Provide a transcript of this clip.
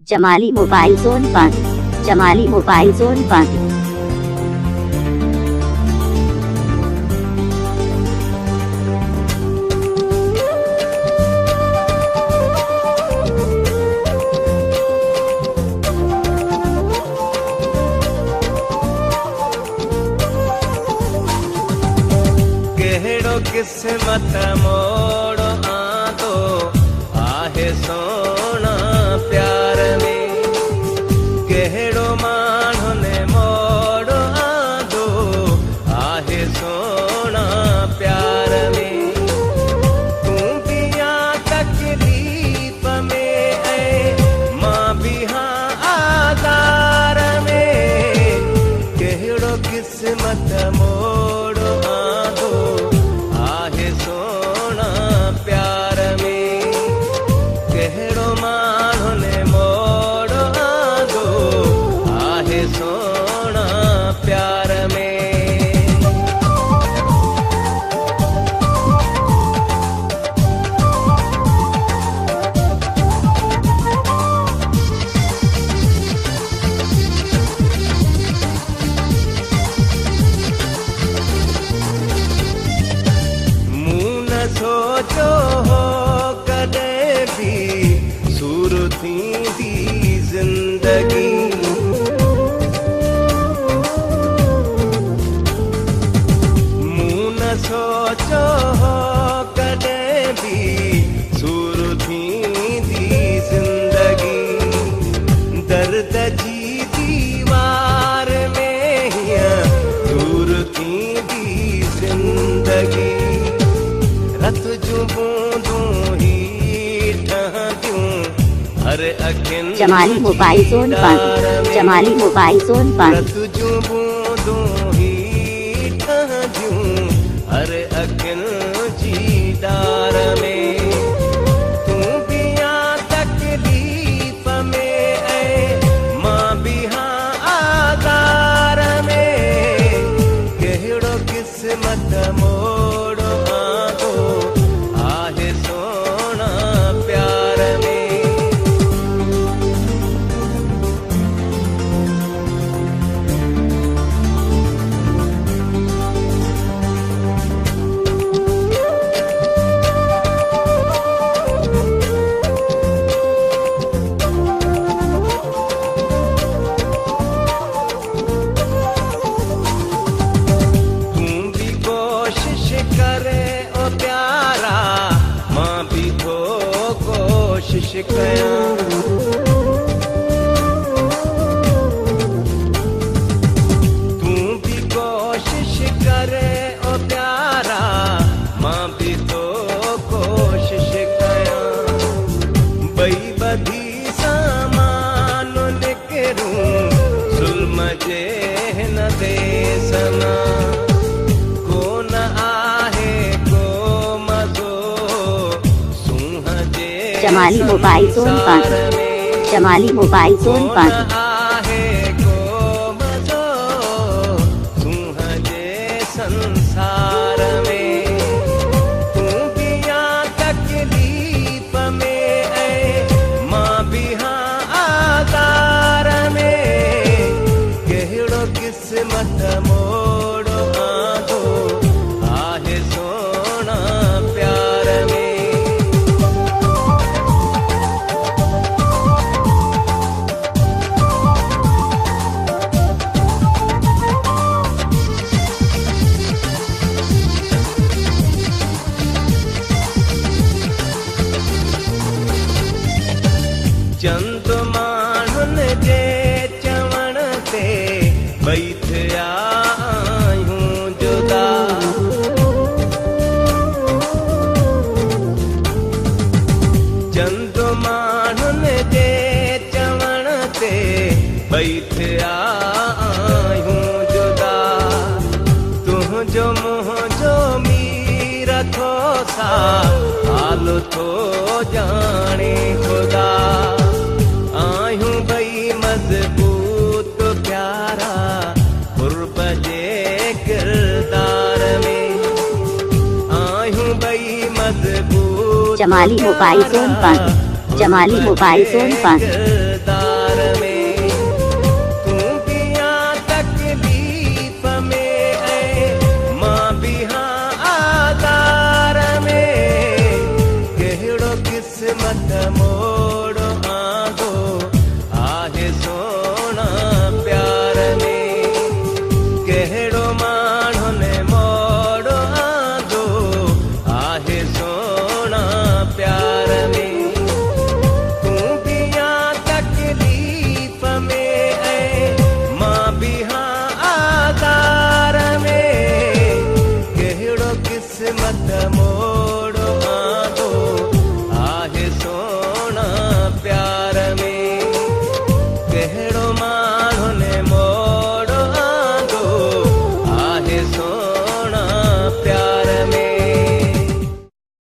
Jamali mobile zone बंद। Jamali mobile zone बंद। केहड़ो किस्मत मोड़ो आंदो आहे सोना प्यार में। केहड़ो माण्हू ने मोड़ो आंदो आहे सोना प्यार में। तू भी आ तकलीफ में ऐ मां भी हाँ आधार में। केहड़ो किस्मत मोड़ो आंदो आहे सोना प्यार में। केहड़ो माण्हू ने मोड़ो आंदो आहे सोना प्यार में। सोचो हो कदे भी शुरू थींदी जिंदगी। मूं न सोचो हो कदे भी शुरू थींदी जिंदगी। दर्द जी दीवार में दूर थींदी जिंदगी। रत जूं बूंदूं ही ठहंदियूं हर अखियुनि जमाली मोबाइल जोन बंद। जमाली मोबाइल जोन बंद। रत जूं बूंदूं ही ठहंदियूं हर अखियुनि जी डार में। तू भी आ तकलीफ में ऐ मां भी हाँ आधार में। केहड़ो किस्मत मोड़ो आंदो आहे सोना प्यार में। तू भी कोशिश करे ओ प्यारा मां भी तो कोशिश कयां। तू भी कोशिश करे ओ प्यारा मां भी तो कोशिश कयां। बई बधी सामान निकरूं जुल्म जे न देस मां। कोन आहे को मज़ो सूंह जे जमाली मोबाइल जोन बंद। संसार में। जमाली मोबाइल जोन कोन बंद। आहे को मज़ो सूंह जे संसार में। तू भी आ तकलीफ में ऐ मां भी हाँ आधार में। केहड़ो किस्मत मोड़ो आंदो आहे सोना प्यार में। चंद माण्हुनि जे चवण ते ॿई थिया आहियूं जुदा। चंद माण्हुनि जे चवण ते ॿई थिया आहियूं जुदा। तुंहिंजो मुंहिंजो मीर थो सा हाल थो ॼाणे ख़ुदा। आहियूं ॿई मज़बूत प्यारा क़ुर्ब जे किरदार में। आहियूं ॿई मज़बूत जमाली मोबाइल जोन बंद। जमाली मोबाइल जोन बंद।